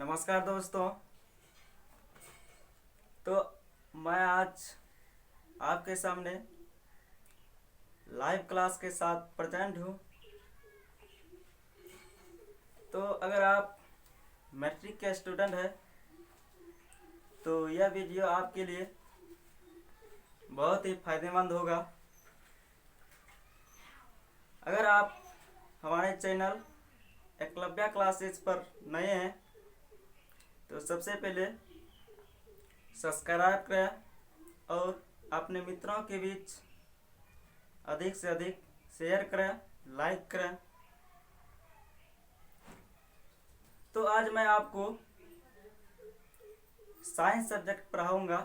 नमस्कार दोस्तों। तो मैं आज आपके सामने लाइव क्लास के साथ प्रेजेंट हूँ। तो अगर आप मैट्रिक के स्टूडेंट हैं तो यह वीडियो आपके लिए बहुत ही फायदेमंद होगा। अगर आप हमारे चैनल एकलव्य क्लासेस पर नए हैं तो सबसे पहले सब्सक्राइब करें और अपने मित्रों के बीच अधिक से अधिक शेयर करें, लाइक करें। तो आज मैं आपको साइंस सब्जेक्ट पढ़ाऊंगा।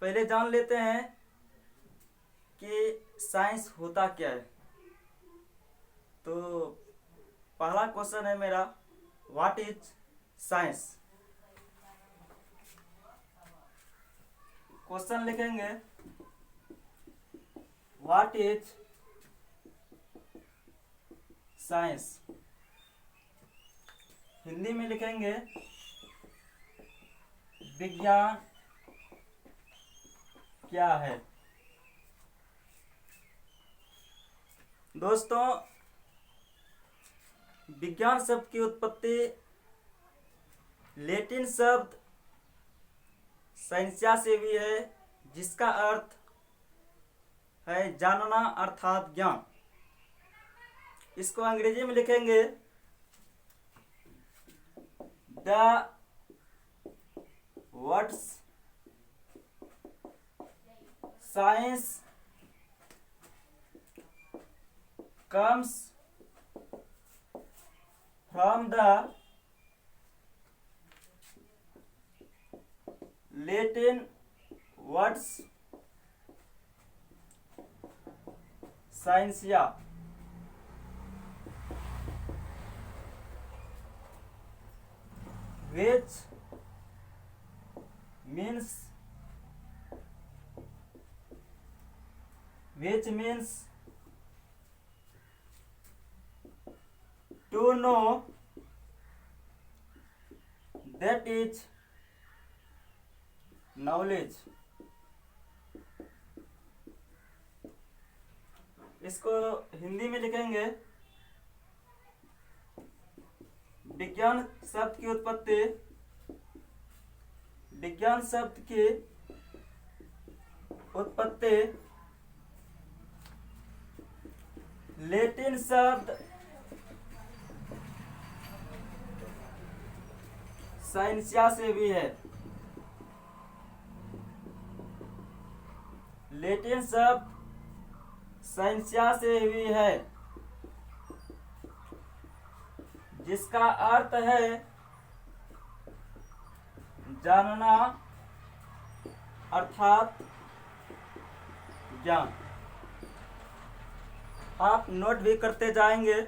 पहले जान लेते हैं कि साइंस होता क्या है। तो पहला क्वेश्चन है मेरा, व्हाट इज साइंस। क्वेश्चन लिखेंगे व्हाट इज साइंस। हिंदी में लिखेंगे विज्ञान क्या है। दोस्तों, विज्ञान शब्द की उत्पत्ति लैटिन शब्द साइंसिया से भी है, जिसका अर्थ है जानना अर्थात ज्ञान। इसको अंग्रेजी में लिखेंगे the words science comes from the Latin words scientia, which means to know, that is knowledge। इसको हिंदी में लिखेंगे विज्ञान शब्द की उत्पत्ति, विज्ञान शब्द की उत्पत्ति लैटिन शब्द साइंसिया से भी है। लैटिन शब्द साइंसिया से भी है, जिसका अर्थ है जानना अर्थात ज्ञान। आप नोट भी करते जाएंगे।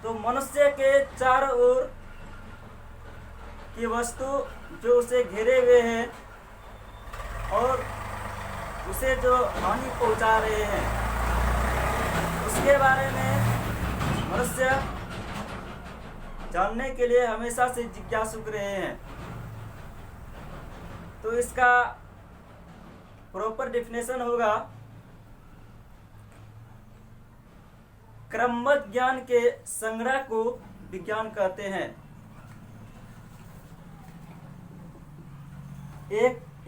तो मनुष्य के चारों ओर की वस्तु जो उसे घेरे हुए हैं और उसे जो हानि पहुंचा रहे हैं, उसके बारे में मनुष्य जानने के लिए हमेशा से जिज्ञासुक रहे हैं। तो इसका प्रॉपर डेफिनेशन होगा, क्रमबद्ध ज्ञान के संग्रह को विज्ञान कहते हैं।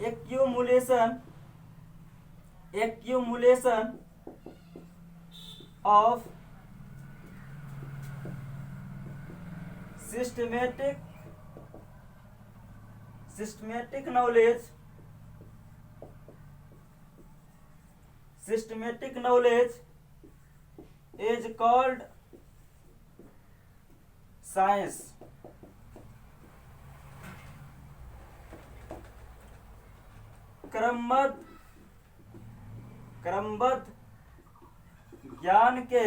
Accumulation of systematic knowledge is called science। क्रमबद्ध ज्ञान के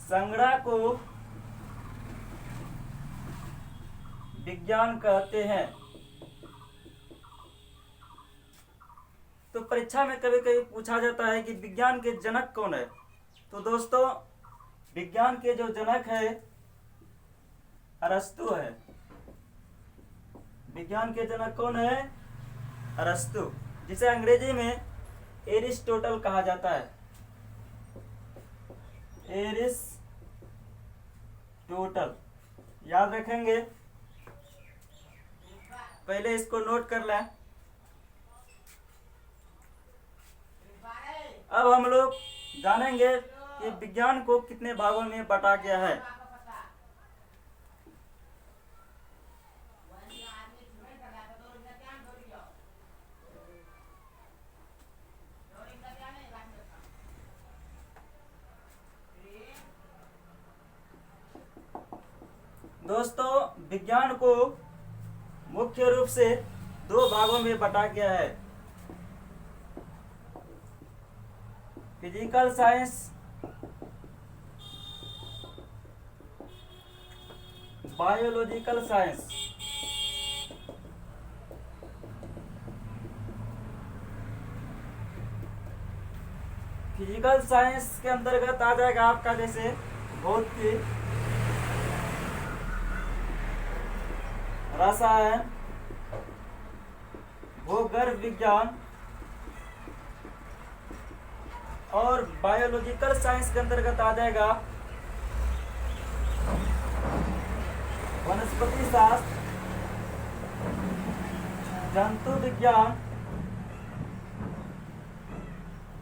संग्रह को विज्ञान कहते हैं। तो परीक्षा में कभी कभी पूछा जाता है कि विज्ञान के जनक कौन है। तो दोस्तों विज्ञान के जो जनक है अरस्तु है। विज्ञान के जनक कौन है? अरस्तु, जिसे अंग्रेजी में एरिस्टोटल कहा जाता है। एरिस्टोटल याद रखेंगे, पहले इसको नोट कर लें। अब हम लोग जानेंगे कि विज्ञान को कितने भागों में बांटा गया है। दोस्तों विज्ञान को मुख्य रूप से दो भागों में बांटा गया है। Physical science, biological science. Physical science के अंतर्गत आ जाएगा आपका जैसे भौतिकी, रसायन, भूगर्भ विज्ञान। और बायोलॉजिकल साइंस के अंतर्गत आ जाएगा वनस्पति शास्त्र, जंतु विज्ञान।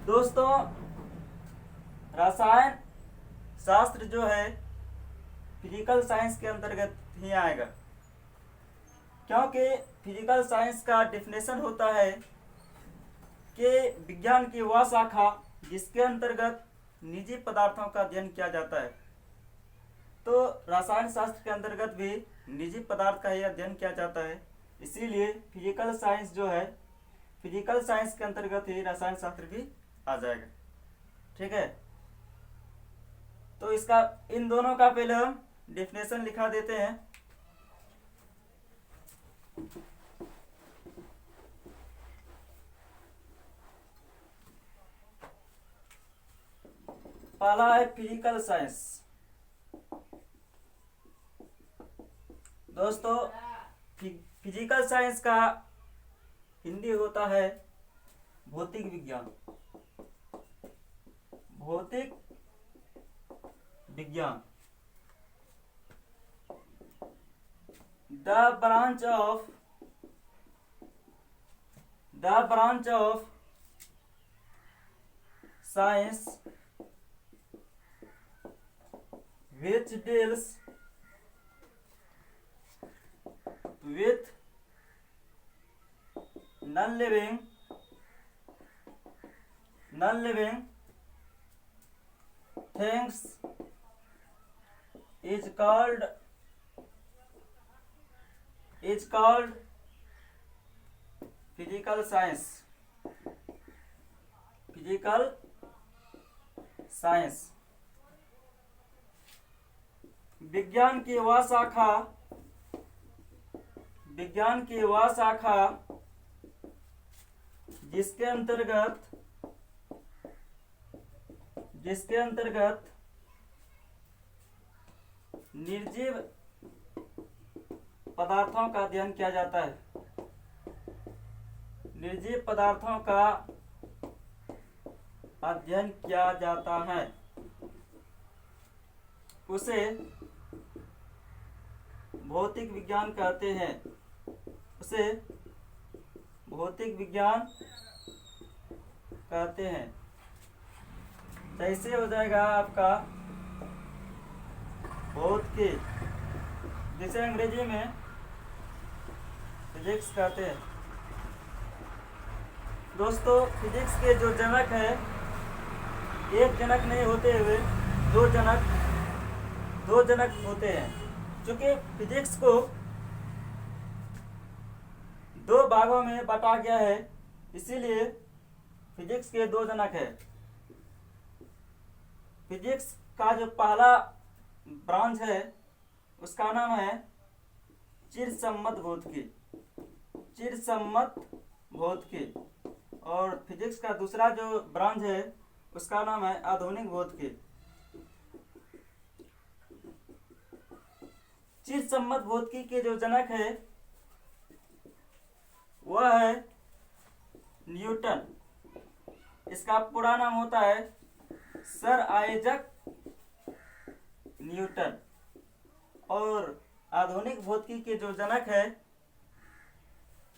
दोस्तों रसायन शास्त्र जो है फिजिकल साइंस के अंतर्गत ही आएगा, क्योंकि फिजिकल साइंस का डेफिनेशन होता है कि विज्ञान की वह शाखा जिसके अंतर्गत निजी पदार्थों का अध्ययन किया जाता है। तो रसायन शास्त्र के अंतर्गत भी निजी पदार्थ का ही अध्ययन किया जाता है, इसीलिए फिजिकल साइंस जो है फिजिकल साइंस के अंतर्गत ही रसायन शास्त्र भी आ जाएगा। ठीक है, तो इसका इन दोनों का पहले हम डेफिनेशन लिखा देते हैं। पहला है फिजिकल साइंस। दोस्तों फिजिकल साइंस का हिंदी होता है भौतिक विज्ञान। भौतिक विज्ञान, the branch of science which deals with non-living things is called physical science. Physical science विज्ञान की वह शाखा जिसके अंतर्गत निर्जीव पदार्थों का अध्ययन किया जाता है। निर्जीव पदार्थों का अध्ययन किया जाता है, उसे भौतिक विज्ञान कहते हैं। उसे भौतिक विज्ञान कहते हैं। तो ऐसे हो जाएगा आपका भौतिकी, जिसे अंग्रेजी में फिजिक्स कहते हैं। दोस्तों फिजिक्स के जो जनक है, एक जनक नहीं होते हुए दो जनक होते हैं। चूंकि फिजिक्स को दो भागों में बांटा गया है, इसीलिए फिजिक्स के दो जनक है। फिजिक्स का जो पहला ब्रांच है उसका नाम है चिरसम्मत भौतिकी। और फिजिक्स का दूसरा जो ब्रांच है उसका नाम है आधुनिक भौतिकी। चिरसम्मत भौतिकी के जो जनक है वह है न्यूटन। इसका पूरा नाम होता है सर आइजक न्यूटन। और आधुनिक भौतिकी के जो जनक है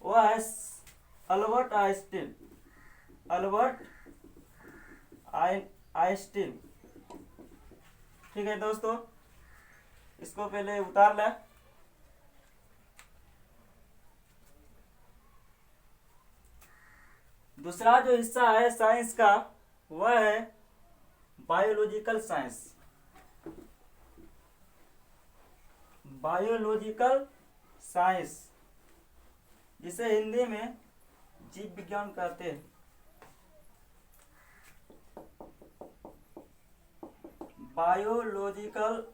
वह है अल्बर्ट आइंस्टीन। Albert Einstein. ठीक है दोस्तों, इसको पहले उतार लें। दूसरा जो हिस्सा है साइंस का वह है बायोलॉजिकल साइंस। बायोलॉजिकल साइंस जिसे हिंदी में जीव विज्ञान कहते हैं। बायोलॉजिकल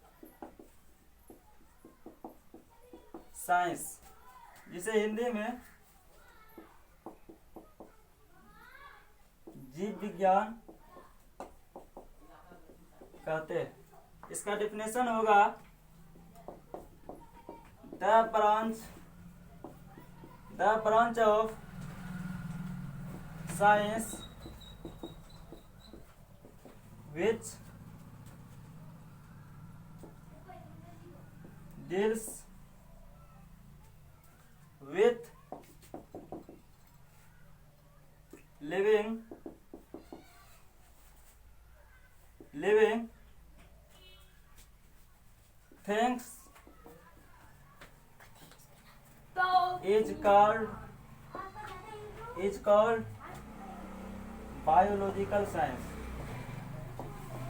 साइंस जिसे हिंदी में जीव विज्ञान कहते हैं। इसका डेफिनेशन होगा the branch of science which deals with living things is called biological science।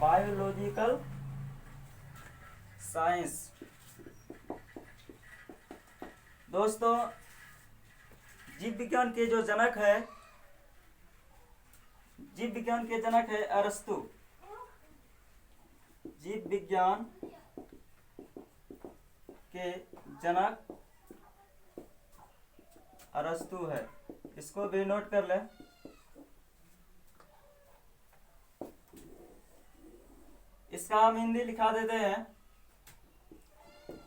Biological science. दोस्तों, जीव विज्ञान के जो जनक है, जीव विज्ञान के जनक है अरस्तु। जीव विज्ञान के जनक अरस्तु है। इसको भी नोट कर लें। इसका हम हिंदी लिखा देते हैं।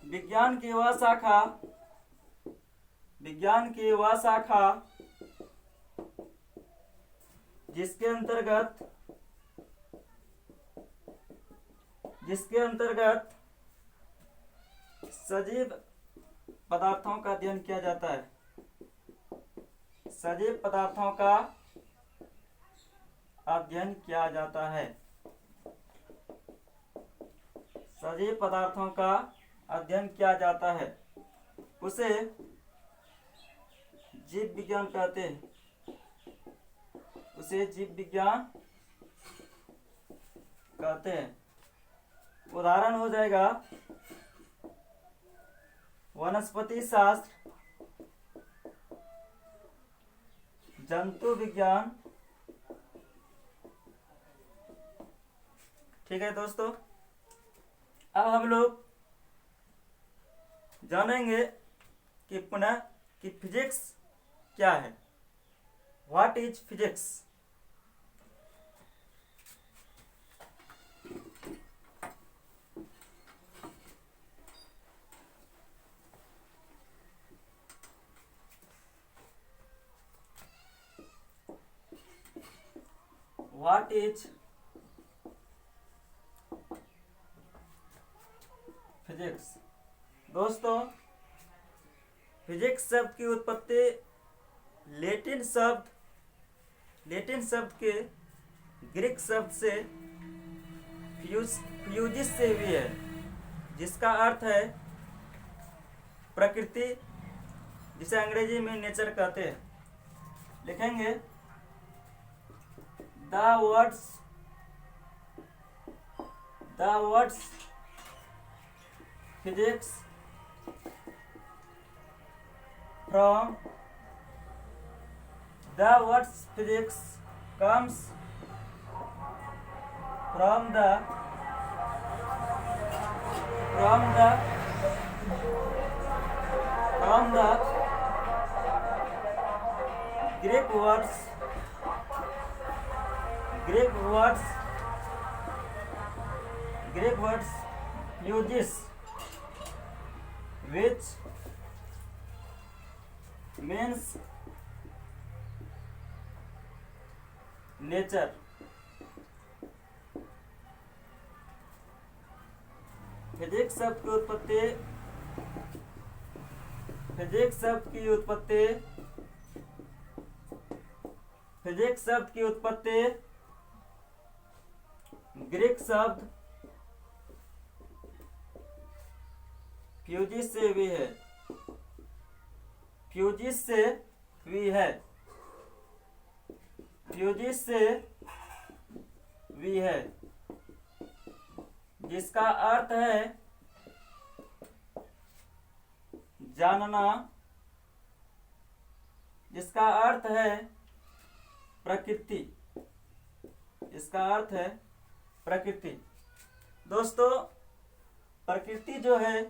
विज्ञान की वह शाखा जिसके अंतर्गत सजीव पदार्थों का अध्ययन किया जाता है। सजीव पदार्थों का अध्ययन किया जाता है। सजीव पदार्थों का अध्ययन किया जाता है, उसे जीव विज्ञान कहते हैं। उसे जीव विज्ञान कहते हैं। उदाहरण हो जाएगा वनस्पति शास्त्र, जंतु विज्ञान। ठीक है दोस्तों, अब हम लोग जानेंगे कि पुनः कि फिजिक्स क्या है। What is physics? What is physics? दोस्तों, फिजिक्स शब्द की उत्पत्ति लैटिन शब्द के ग्रीक शब्द से फ्यूजिस से हुई है, जिसका अर्थ है प्रकृति, जिसे अंग्रेजी में नेचर कहते हैं। लिखेंगे the words physics from the words physics comes from the Greek Greek words uses which means nature. Physics शब्द की उत्पत्ति ग्रीक शब्द फ्यूजिस से हुई है। जिसका अर्थ है जानना, जिसका अर्थ है प्रकृति। दोस्तों, प्रकृति जो है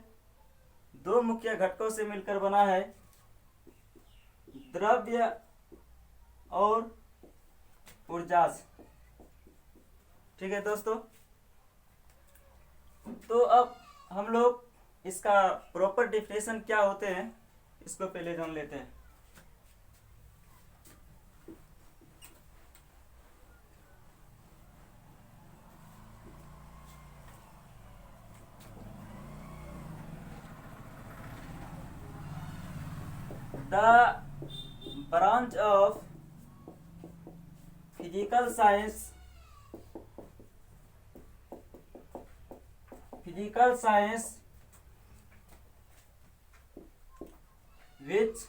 दो मुख्य घटकों से मिलकर बना है, द्रव्य और ऊर्जा से। ठीक है दोस्तों, तो अब हम लोग इसका प्रॉपर डेफिनेशन क्या होते हैं इसको पहले जान लेते हैं। The branch of physical science which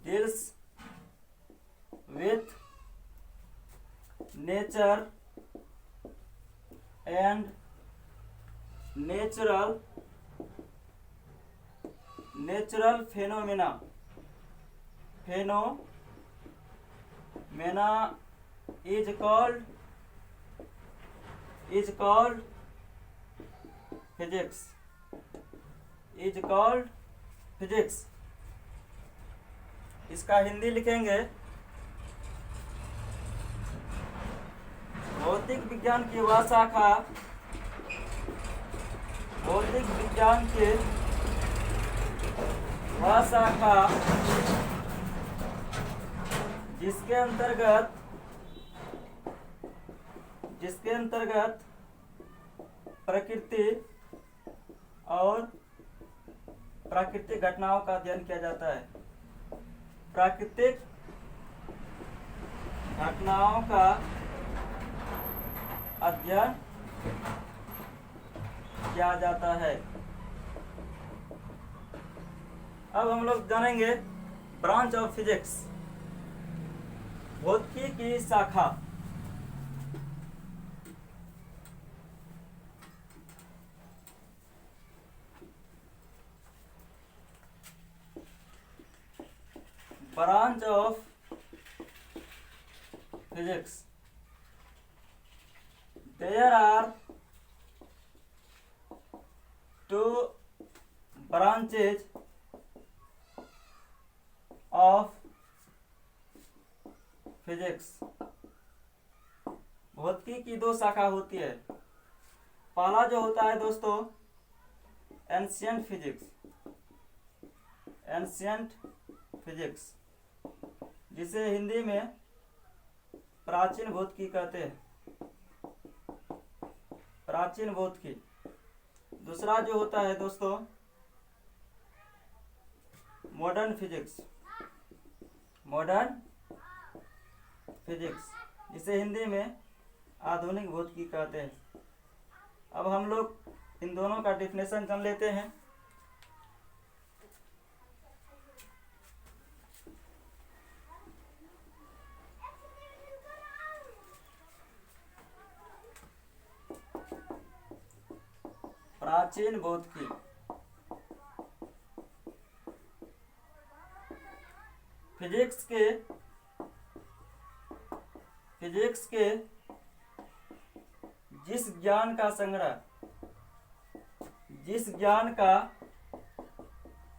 deals with nature and natural phenomena is called physics. इसका हिंदी लिखेंगे भौतिक विज्ञान की वह शाखा जिसके अंतर्गत प्रकृति और प्राकृतिक घटनाओं का अध्ययन किया जाता है। प्राकृतिक घटनाओं का अध्ययन किया जाता है। अब हम लोग जानेंगे ब्रांच ऑफ फिजिक्स, भौतिकी की शाखा। branch of physics, there are two branches of physics. भौतिकी की दो शाखा होती है। पहला जो होता है दोस्तों एंशिएंट फिजिक्स, जिसे हिंदी में प्राचीन भौतिकी कहते हैं। दूसरा जो होता है दोस्तों मॉडर्न फिजिक्स, जिसे हिंदी में आधुनिक भौतिकी कहते हैं। अब हम लोग इन दोनों का डेफिनेशन जान लेते हैं। प्राचीन भौतिकी फिजिक्स के जिस ज्ञान का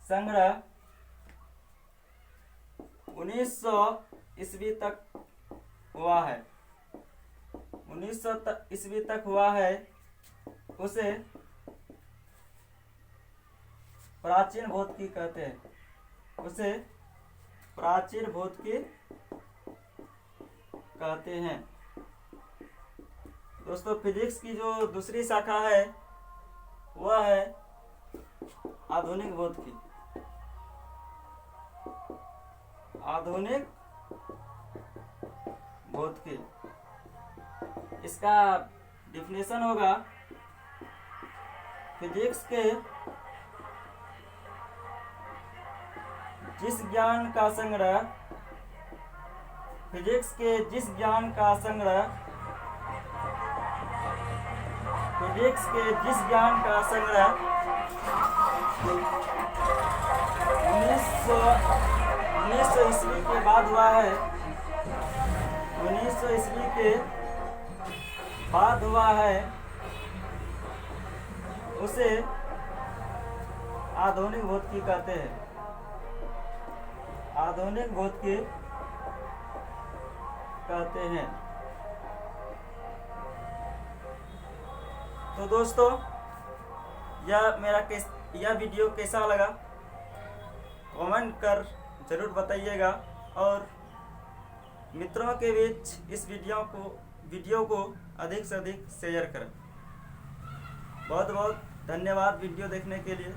संग्रह 1900 ईस्वी तक हुआ है, 1900 ईस्वी तक हुआ है, उसे प्राचीन भौतिकी कहते हैं, उसे प्राचीन भौतिकी कहते हैं। दोस्तों फिजिक्स की जो दूसरी शाखा है वह है आधुनिक भौतिकी। आधुनिक भौतिकी, इसका डिफिनेशन होगा फिजिक्स के जिस ज्ञान का संग्रह, फिजिक्स के जिस ज्ञान का संग्रह, फिजिक्स के जिस ज्ञान का संग्रह 1900 ईस्वी के बाद हुआ है, 1900 ईस्वी के बाद हुआ है, उसे आधुनिक भौतिकी कहते हैं, आधुनिक भौतिकी कहते हैं। तो दोस्तों यह वीडियो कैसा लगा कमेंट कर जरूर बताइएगा, और मित्रों के बीच इस वीडियो को अधिक से अधिक शेयर करें। बहुत बहुत धन्यवाद वीडियो देखने के लिए।